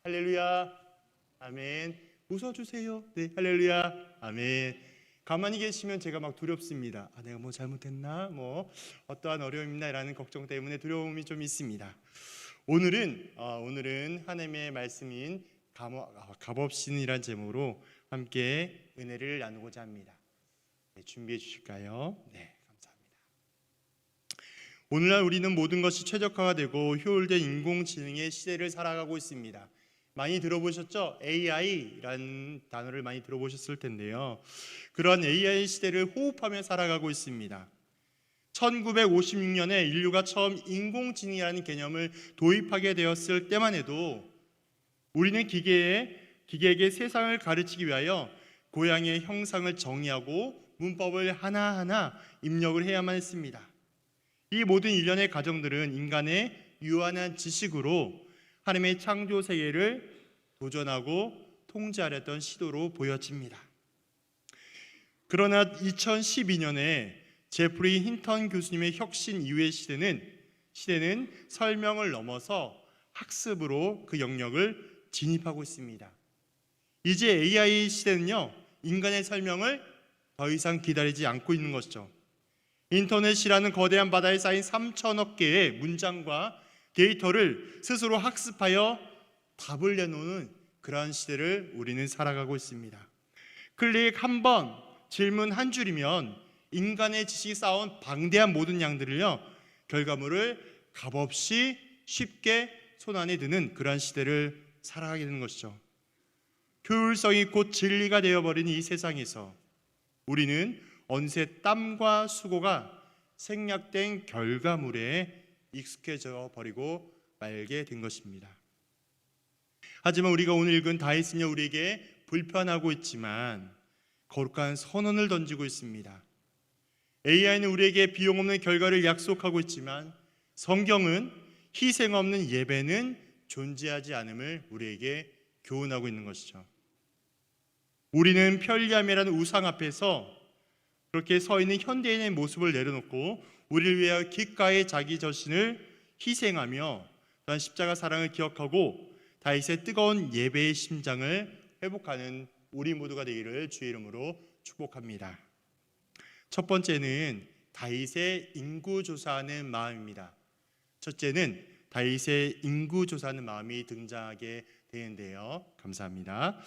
할렐루야. 아멘. 웃어주세요. 네, 할렐루야. 아멘. 가만히 계시면 제가 막 두렵습니다. 내가 뭐 잘못했나? 뭐 어떠한 어려움이나 라는 걱정 때문에 두려움이 좀 있습니다. 오늘은 하나님의 말씀인 값없이는이란 제목으로 함께 은혜를 나누고자 합니다. 네, 준비해 주실까요? 네, 감사합니다. 오늘날 우리는 모든 것이 최적화가 되고 효율된 인공지능의 시대를 살아가고 있습니다. 많이 들어보셨죠? AI라는 단어를 많이 들어보셨을 텐데요. 그런 AI 시대를 호흡하며 살아가고 있습니다. 1956년에 인류가 처음 인공지능이라는 개념을 도입하게 되었을 때만 해도 우리는 기계에게 세상을 가르치기 위하여 고양이의 형상을 정의하고 문법을 하나하나 입력을 해야만 했습니다. 이 모든 일련의 과정들은 인간의 유한한 지식으로 하나님의 창조 세계를 도전하고 통제하려던 시도로 보여집니다. 그러나 2012년에 제프리 힌턴 교수님의 혁신 이후의 시대는 설명을 넘어서 학습으로 그 영역을 진입하고 있습니다. 이제 AI 시대는요, 인간의 설명을 더 이상 기다리지 않고 있는 것이죠. 인터넷이라는 거대한 바다에 쌓인 3천억 개의 문장과 데이터를 스스로 학습하여 답을 내놓는 그러한 시대를 우리는 살아가고 있습니다. 클릭 한 번, 질문 한 줄이면 인간의 지식이 쌓아온 방대한 모든 양들을요, 결과물을 값없이 쉽게 손안에 드는 그러한 시대를 살아가게 되는 것이죠. 효율성이 곧 진리가 되어버린 이 세상에서 우리는 어느새 땀과 수고가 생략된 결과물에 익숙해져 버리고 말게 된 것입니다. 하지만 우리가 오늘 읽은 다윗은요, 우리에게 불편하고 있지만 거룩한 선언을 던지고 있습니다. AI는 우리에게 비용 없는 결과를 약속하고 있지만 성경은 희생 없는 예배는 존재하지 않음을 우리에게 교훈하고 있는 것이죠. 우리는 편리함이라는 우상 앞에서 그렇게 서 있는 현대인의 모습을 내려놓고 우리를 위하여 기꺼이 자기 자신을 희생하며 또한 십자가 사랑을 기억하고 다윗의 뜨거운 예배의 심장을 회복하는 우리 모두가 되기를 주의 이름으로 축복합니다. 첫 번째는 다윗의 인구조사하는 마음입니다. 첫째는 다윗의 인구조사하는 마음이 등장하게 되는데요. 감사합니다.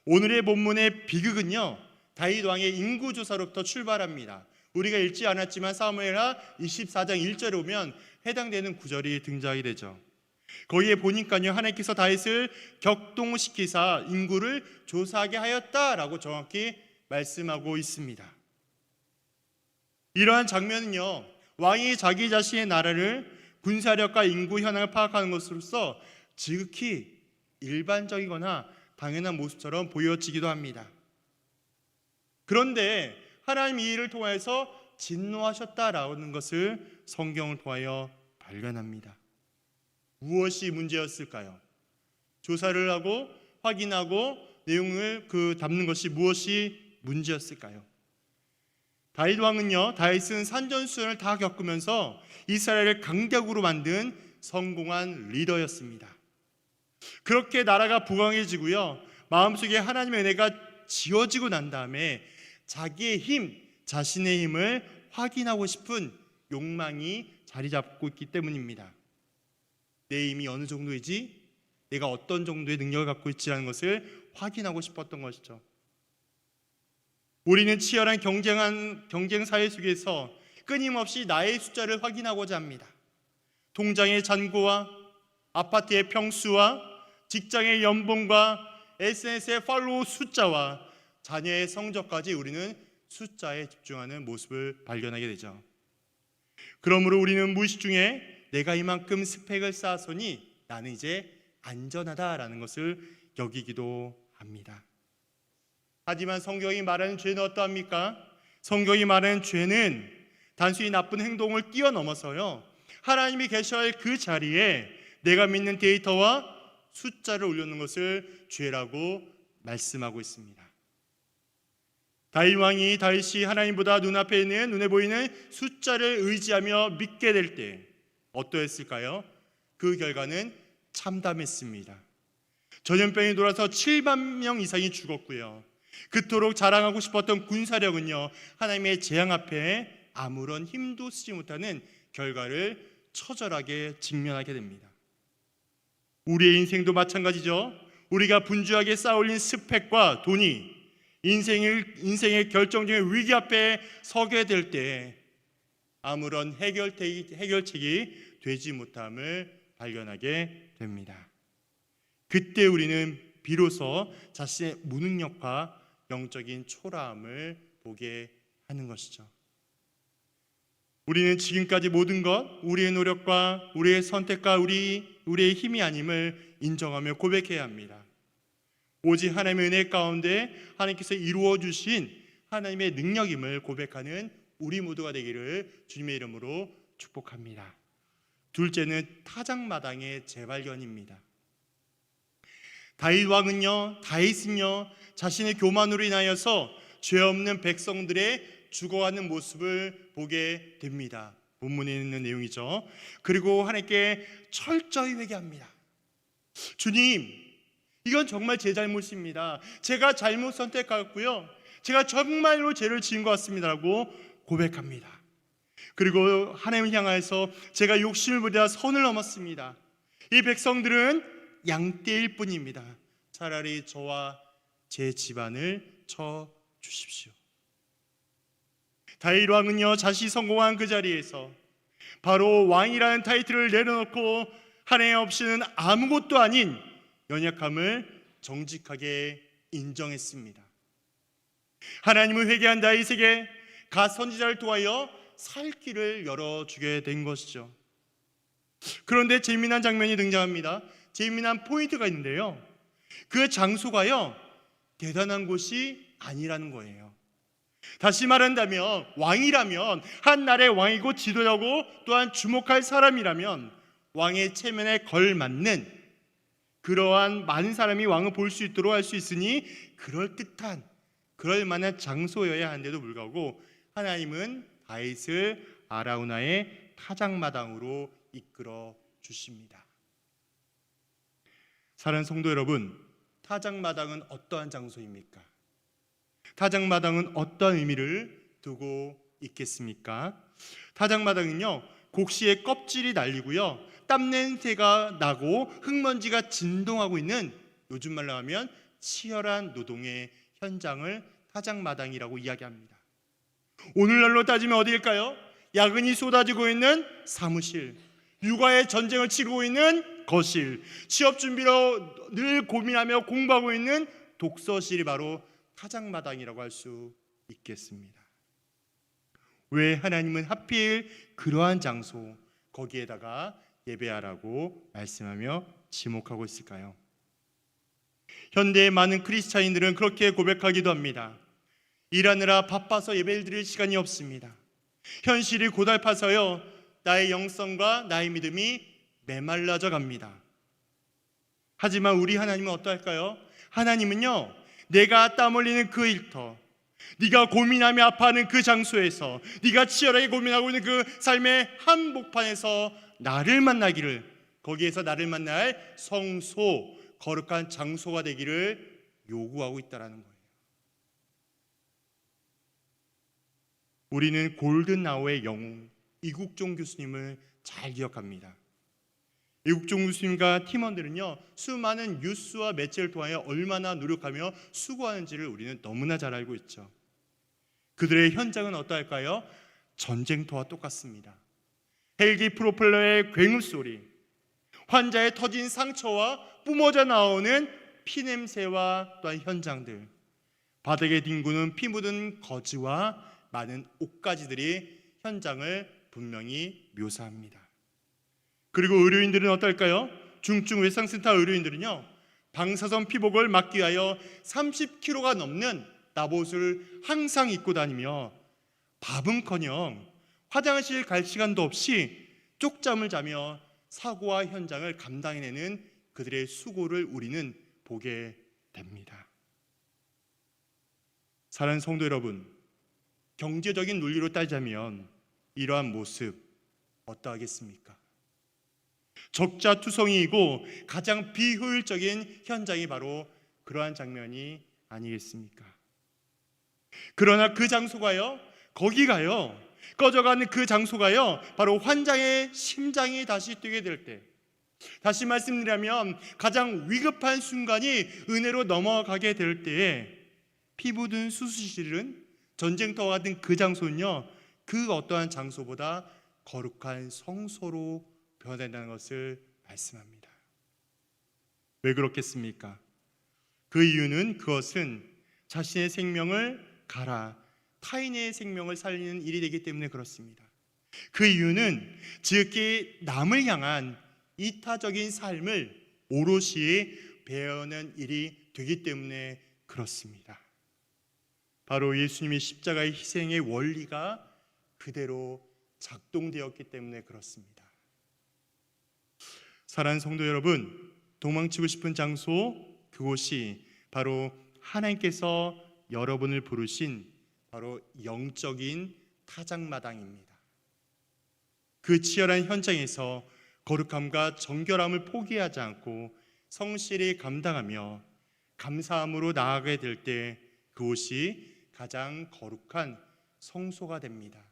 오늘의 본문의 비극은요, 다윗 왕의 인구조사로부터 출발합니다. 우리가 읽지 않았지만 사무엘하 24장 1절에 오면 해당되는 구절이 등장하게 되죠. 거기에 보니까요, 하나님께서 다윗을 격동시키사 인구를 조사하게 하였다라고 정확히 말씀하고 있습니다. 이러한 장면은요, 왕이 자기 자신의 나라를 군사력과 인구 현황을 파악하는 것으로서 지극히 일반적이거나 당연한 모습처럼 보여지기도 합니다. 그런데 하나님이 이 일을 통해서 진노하셨다라는 것을 성경을 통하여 발견합니다. 무엇이 문제였을까요? 조사를 하고 확인하고 내용을 담는 것이 무엇이 문제였을까요? 다윗 왕은요, 다윗은 산전수전을 다 겪으면서 이스라엘을 강대국으로 만든 성공한 리더였습니다. 그렇게 나라가 부강해지고요, 마음속에 하나님의 은혜가 지어지고 난 다음에 자기의 힘, 자신의 힘을 확인하고 싶은 욕망이 자리 잡고 있기 때문입니다. 내 힘이 어느 정도이지? 내가 어떤 정도의 능력을 갖고 있지라는 것을 확인하고 싶었던 것이죠. 우리는 치열한 경쟁 사회 속에서 끊임없이 나의 숫자를 확인하고자 합니다. 통장의 잔고와 아파트의 평수와 직장의 연봉과 SNS의 팔로우 숫자와 자녀의 성적까지 우리는 숫자에 집중하는 모습을 발견하게 되죠. 그러므로 우리는 무의식 중에 내가 이만큼 스펙을 쌓았으니 나는 이제 안전하다라는 것을 여기기도 합니다. 하지만 성경이 말하는 죄는 어떠합니까? 성경이 말하는 죄는 단순히 나쁜 행동을 뛰어넘어서요, 하나님이 계셔야 할 그 자리에 내가 믿는 데이터와 숫자를 올려놓는 것을 죄라고 말씀하고 있습니다. 다윗이 하나님보다 눈앞에 있는 눈에 보이는 숫자를 의지하며 믿게 될 때 어떠했을까요? 그 결과는 참담했습니다. 전염병이 돌아서 7만 명 이상이 죽었고요. 그토록 자랑하고 싶었던 군사력은요, 하나님의 재앙 앞에 아무런 힘도 쓰지 못하는 결과를 처절하게 직면하게 됩니다. 우리의 인생도 마찬가지죠. 우리가 분주하게 쌓아올린 스펙과 돈이 인생의 결정적인 위기 앞에 서게 될 때 아무런 해결책이 되지 못함을 발견하게 됩니다. 그때 우리는 비로소 자신의 무능력과 영적인 초라함을 보게 하는 것이죠. 우리는 지금까지 모든 것, 우리의 노력과 우리의 선택과 우리의 힘이 아님을 인정하며 고백해야 합니다. 오직 하나님의 은혜 가운데 하나님께서 이루어 주신 하나님의 능력임을 고백하는 우리 모두가 되기를 주님의 이름으로 축복합니다. 둘째는 타작마당의 재발견입니다. 다윗은요 자신의 교만으로 인하여서 죄 없는 백성들의 죽어가는 모습을 보게 됩니다. 본문에 있는 내용이죠. 그리고 하나님께 철저히 회개합니다. 주님, 이건 정말 제 잘못입니다. 제가 잘못 선택하였고요, 제가 정말로 죄를 지은 것 같습니다라고 고백합니다. 그리고 하나님을 향하여서 제가 욕심을 부리다 선을 넘었습니다. 이 백성들은 양떼일 뿐입니다. 차라리 저와 제 집안을 쳐 주십시오. 다윗 왕은요 자신이 성공한 그 자리에서 바로 왕이라는 타이틀을 내려놓고 하나님 없이는 아무것도 아닌 연약함을 정직하게 인정했습니다. 하나님을 회개한 다윗에게 갓 선지자를 통하여 살 길을 열어주게 된 것이죠. 그런데 재미난 장면이 등장합니다. 재미난 포인트가 있는데요, 그 장소가요 대단한 곳이 아니라는 거예요. 다시 말한다면 왕이라면, 한 나라의 왕이고 지도자고 또한 주목할 사람이라면 왕의 체면에 걸맞는 그러한 많은 사람이 왕을 볼 수 있도록 할 수 있으니 그럴듯한 그럴만한 장소여야 하는데도 불구하고 하나님은 다윗을 아라우나의 타작마당으로 이끌어 주십니다. 사랑하는 성도 여러분, 타작마당은 어떠한 장소입니까? 타작마당은 어떤 의미를 두고 있겠습니까? 타작마당은요 곡식의 껍질이 날리고요 땀 냄새가 나고 흙먼지가 진동하고 있는, 요즘 말로 하면 치열한 노동의 현장을 타작마당이라고 이야기합니다. 오늘날로 따지면 어디일까요? 야근이 쏟아지고 있는 사무실, 육아의 전쟁을 치르고 있는 거실, 취업 준비로 늘 고민하며 공부하고 있는 독서실이 바로 타작마당이라고 할 수 있겠습니다. 왜 하나님은 하필 그러한 장소, 거기에다가 예배하라고 말씀하며 지목하고 있을까요? 현대의 많은 크리스찬인들은 그렇게 고백하기도 합니다. 일하느라 바빠서 예배를 드릴 시간이 없습니다. 현실이 고달파서요 나의 영성과 나의 믿음이 메말라져 갑니다. 하지만 우리 하나님은 어떠할까요? 하나님은요 내가 땀 흘리는 그 일터, 네가 고민하며 아파하는 그 장소에서, 네가 치열하게 고민하고 있는 그 삶의 한복판에서 나를 만나기를, 거기에서 나를 만날 성소, 거룩한 장소가 되기를 요구하고 있다는 거예요. 우리는 골든아워의 영웅 이국종 교수님을 잘 기억합니다. 이국종 교수님과 팀원들은요 수많은 뉴스와 매체를 통하여 얼마나 노력하며 수고하는지를 우리는 너무나 잘 알고 있죠. 그들의 현장은 어떠할까요? 전쟁터와 똑같습니다. 헬기 프로펠러의 굉음소리, 환자의 터진 상처와 뿜어져 나오는 피냄새와 또한 현장들, 바닥에 뒹구는 피 묻은 거즈와 많은 옷가지들이 현장을 분명히 묘사합니다. 그리고 의료인들은 어떨까요? 중증 외상센터 의료인들은요 방사선 피복을 막기 위하여 30kg가 넘는 갑옷을 항상 입고 다니며 밥은커녕 화장실 갈 시간도 없이 쪽잠을 자며 사고와 현장을 감당해내는 그들의 수고를 우리는 보게 됩니다. 사랑하는 성도 여러분, 경제적인 논리로 따지자면 이러한 모습 어떠하겠습니까? 적자투성이이고 가장 비효율적인 현장이 바로 그러한 장면이 아니겠습니까? 그러나 그 장소가요, 거기가요, 꺼져가는 그 장소가요, 바로 환자의 심장이 다시 뛰게 될 때, 다시 말씀드리면 가장 위급한 순간이 은혜로 넘어가게 될 때에 피부든 수술실은 전쟁터와 같은 그 장소는요, 그 어떠한 장소보다 거룩한 성소로 변화된다는 것을 말씀합니다. 왜 그렇겠습니까? 그 이유는 그것은 자신의 생명을 갈아 타인의 생명을 살리는 일이 되기 때문에 그렇습니다. 그 이유는 지극히 남을 향한 이타적인 삶을 오롯이 배우는 일이 되기 때문에 그렇습니다. 바로 예수님의 십자가의 희생의 원리가 그대로 작동되었기 때문에 그렇습니다. 사랑하는 성도 여러분, 도망치고 싶은 장소, 그곳이 바로 하나님께서 여러분을 부르신 바로 영적인 타작마당입니다. 그 치열한 현장에서 거룩함과 정결함을 포기하지 않고 성실히 감당하며 감사함으로 나아가게 될 때 그곳이 가장 거룩한 성소가 됩니다.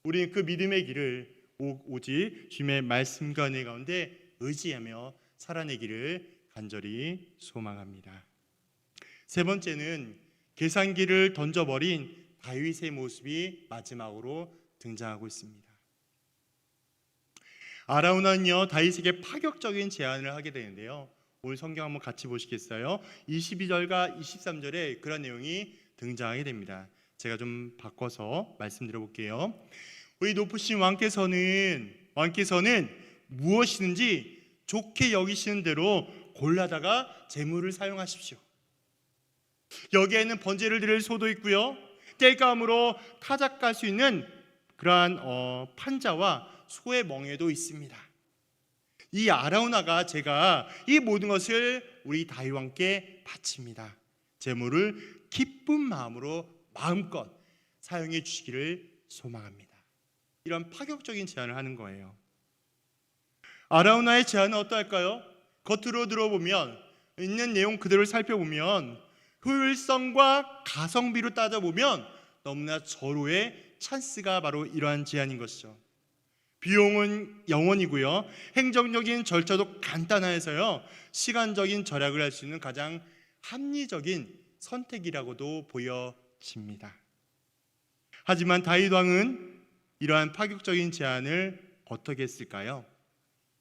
우리는 그 믿음의 길을 오직 주님의 말씀과 은혜 가운데 의지하며 살아내기를 간절히 소망합니다. 세 번째는 계산기를 던져버린 다윗의 모습이 마지막으로 등장하고 있습니다. 아라우나는요, 다윗에게 파격적인 제안을 하게 되는데요, 오늘 성경 한번 같이 보시겠어요? 22절과 23절에 그런 내용이 등장하게 됩니다. 제가 좀 바꿔서 말씀드려 볼게요. 우리 높으신 왕께서는 무엇이든지 좋게 여기시는 대로 골라다가 재물을 사용하십시오. 여기에는 번제를 드릴 소도 있고요, 땔감으로 타작할 수 있는 그러한 판자와 소의 멍에도 있습니다. 이 아라우나가 제가 이 모든 것을 우리 다윗 왕께 바칩니다. 재물을 기쁜 마음으로 마음껏 사용해 주시기를 소망합니다. 이런 파격적인 제안을 하는 거예요. 아라우나의 제안은 어떠할까요? 겉으로 들어보면, 있는 내용 그대로 살펴보면, 효율성과 가성비로 따져보면 너무나 절호의 찬스가 바로 이러한 제안인 것이죠. 비용은 0원이고요, 행정적인 절차도 간단해서요, 시간적인 절약을 할 수 있는 가장 합리적인 선택이라고도 보여집니다. 하지만 다윗 왕은 이러한 파격적인 제안을 어떻게 했을까요?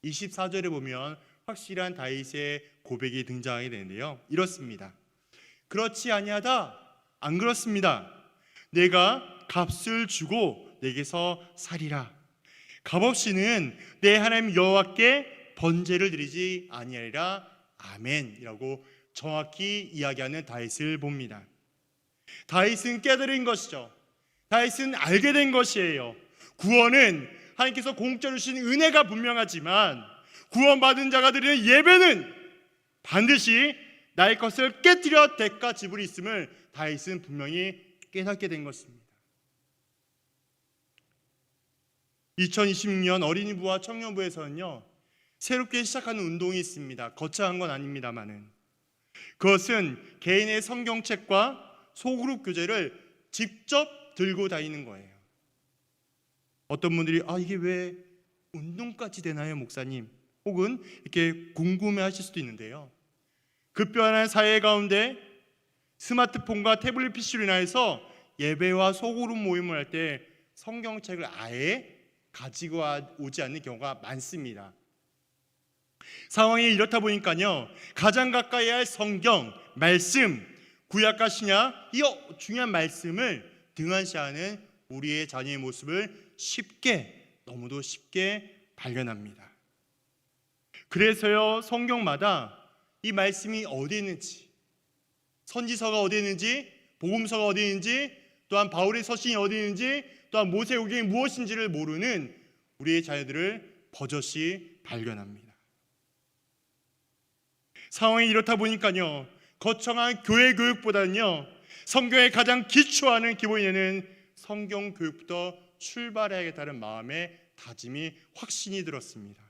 24절에 보면 확실한 다윗의 고백이 등장하게 되는데요, 이렇습니다. 그렇지 아니하다, 안 그렇습니다. 내가 값을 주고 내게서 살이라. 값없이는 내 하나님 여호와께 번제를 드리지 아니하리라. 아멘이라고 정확히 이야기하는 다윗을 봅니다. 다윗은 깨달은 것이죠. 다윗은 알게 된 것이에요. 구원은 하나님께서 공짜로 주신 은혜가 분명하지만 구원받은 자가 드리는 예배는 반드시 나의 것을 깨뜨려 대가 지불이 있음을 다윗은 분명히 깨닫게 된 것입니다. 2026년 어린이부와 청년부에서는요, 새롭게 시작하는 운동이 있습니다. 거창한 건 아닙니다만은 그것은 개인의 성경책과 소그룹 교재를 직접 들고 다니는 거예요. 어떤 분들이 이게 왜 운동까지 되나요, 목사님? 혹은 이렇게 궁금해하실 수도 있는데요, 급변한 사회 가운데 스마트폰과 태블릿 PC로 인해서 예배와 소그룹 모임을 할 때 성경책을 아예 가지고 오지 않는 경우가 많습니다. 상황이 이렇다 보니까요, 가장 가까이 할 성경, 말씀, 구약과 신약, 이 중요한 말씀을 등한시하는 우리의 자녀의 모습을 너무도 쉽게 발견합니다. 그래서요, 성경마다 이 말씀이 어디에 있는지, 선지서가 어디에 있는지, 복음서가 어디에 있는지, 또한 바울의 서신이 어디에 있는지, 또한 모세오경이 무엇인지를 모르는 우리의 자녀들을 버젓이 발견합니다. 상황이 이렇다 보니까요, 거창한 교회 교육보다는요, 성경에 가장 기초하는 기본에는 성경 교육부터 출발해야겠다는 마음의 다짐이 확신이 들었습니다.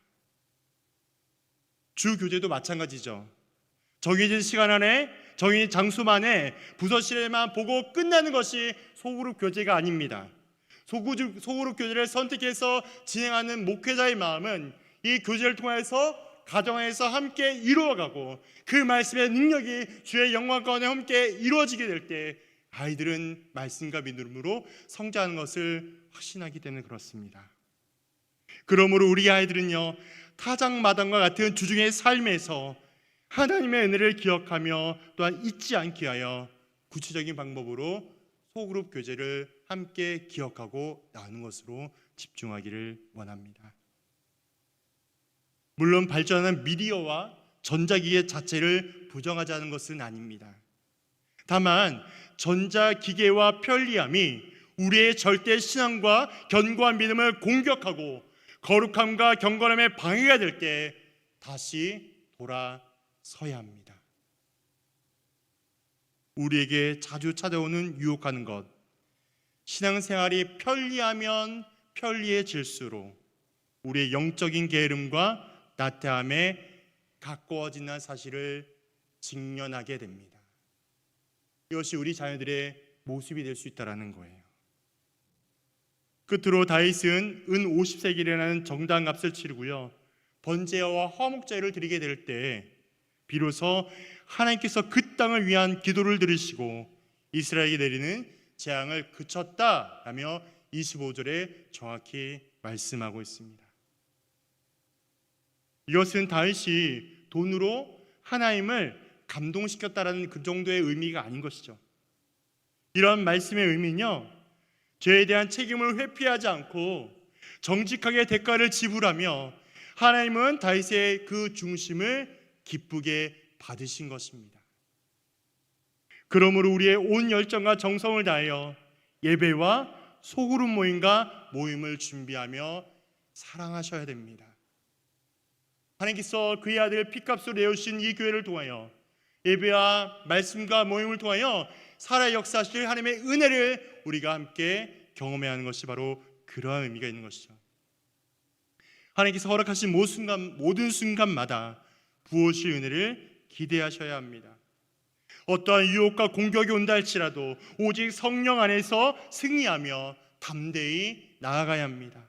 주 교제도 마찬가지죠. 정해진 시간 안에 정해진 장소만에 부서실에만 보고 끝나는 것이 소그룹 교제가 아닙니다. 소그룹 교제를 선택해서 진행하는 목회자의 마음은 이 교제를 통해서 가정에서 함께 이루어가고 그 말씀의 능력이 주의 영광 가운데 함께 이루어지게 될 때 아이들은 말씀과 믿음으로 성장하는 것을 확신하기 때문에 그렇습니다. 그러므로 우리 아이들은요, 타작마당과 같은 주중의 삶에서 하나님의 은혜를 기억하며 또한 잊지 않게 하여 구체적인 방법으로 소그룹 교제를 함께 기억하고 나누는 것으로 집중하기를 원합니다. 물론 발전하는 미디어와 전자기기 자체를 부정하자는 것은 아닙니다. 다만 전자기계와 편리함이 우리의 절대 신앙과 견고한 믿음을 공격하고 거룩함과 경건함에 방해가 될 때 다시 돌아서야 합니다. 우리에게 자주 찾아오는 유혹하는 것, 신앙생활이 편리하면 편리해질수록 우리의 영적인 게으름과 나태함에 가까워지는 사실을 직면하게 됩니다. 이것이 우리 자녀들의 모습이 될 수 있다는 거예요. 끝으로 다윗은 은 50세겔이라는 정당 값을 치르고요, 번제와 화목제를 드리게 될 때 비로소 하나님께서 그 땅을 위한 기도를 들으시고 이스라엘에게 내리는 재앙을 그쳤다라며 25절에 정확히 말씀하고 있습니다. 이것은 다윗이 돈으로 하나님을 감동시켰다라는 그 정도의 의미가 아닌 것이죠. 이런 말씀의 의미는요, 죄에 대한 책임을 회피하지 않고 정직하게 대가를 지불하며 하나님은 다윗의 그 중심을 기쁘게 받으신 것입니다. 그러므로 우리의 온 열정과 정성을 다하여 예배와 소그룹 모임과 모임을 준비하며 사랑하셔야 됩니다. 하나님께서 그의 아들 피값으로 내어주신 이 교회를 통하여 예배와 말씀과 모임을 통하여 살아 역사하실 하나님의 은혜를 우리가 함께 경험해야 하는 것이 바로 그러한 의미가 있는 것이죠. 하나님께서 허락하신 모든 순간마다 부어주실 은혜를 기대하셔야 합니다. 어떠한 유혹과 공격이 온다 할지라도 오직 성령 안에서 승리하며 담대히 나아가야 합니다.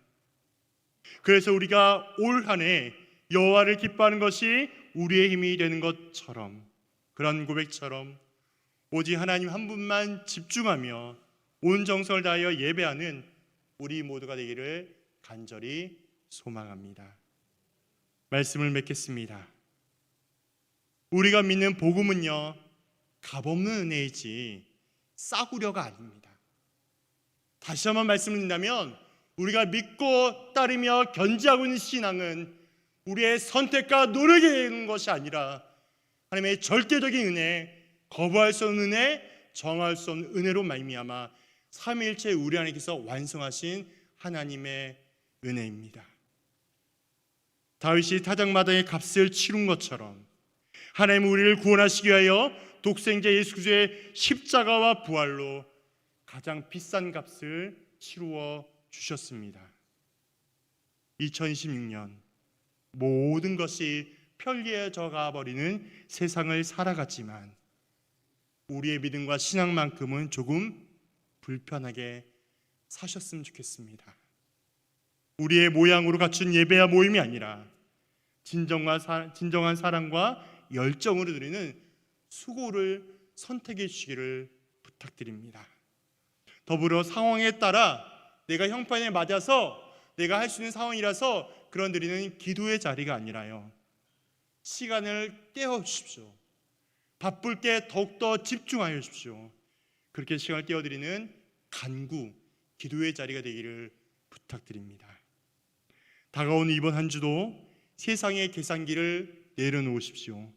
그래서 우리가 올 한 해 여호와를 기뻐하는 것이 우리의 힘이 되는 것처럼, 그런 고백처럼 오직 하나님 한 분만 집중하며 온 정성을 다하여 예배하는 우리 모두가 되기를 간절히 소망합니다. 말씀을 맺겠습니다. 우리가 믿는 복음은요, 값없는 은혜이지 싸구려가 아닙니다. 다시 한번 말씀드린다면 우리가 믿고 따르며 견지하고 있는 신앙은 우리의 선택과 노력에 있는 것이 아니라 하나님의 절대적인 은혜, 거부할 수 없는 은혜, 정할 수 없는 은혜로 말미암아 삼위일체 우리 하나님께서 완성하신 하나님의 은혜입니다. 다윗이 타작마당의 값을 치른 것처럼 하나님은 우리를 구원하시기 위하여 독생자 예수 그리스도의 십자가와 부활로 가장 비싼 값을 치루어 주셨습니다. 2026년 모든 것이 편리해져 가버리는 세상을 살아갔지만 우리의 믿음과 신앙만큼은 조금 불편하게 사셨으면 좋겠습니다. 우리의 모양으로 갖춘 예배와 모임이 아니라 진정한 사랑과 열정으로 드리는 수고를 선택해 주시기를 부탁드립니다. 더불어 상황에 따라 내가 형편에 맞아서 내가 할 수 있는 상황이라서 그런 드리는 기도의 자리가 아니라요, 시간을 떼어 주십시오. 바쁠 때 더욱더 집중하여 주십시오. 그렇게 시간을 떼어드리는 간구, 기도의 자리가 되기를 부탁드립니다. 다가오는 이번 한 주도 세상의 계산기를 내려놓으십시오.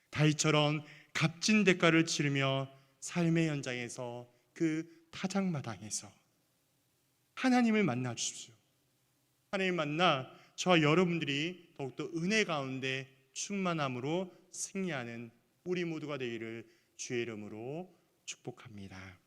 다윗처럼 값진 대가를 치르며 삶의 현장에서 그 타작마당에서 하나님을 만나 주십시오. 하나님 만나 저와 여러분들이 더욱더 은혜 가운데 충만함으로 승리하는 우리 모두가 되기를 주의 이름으로 축복합니다.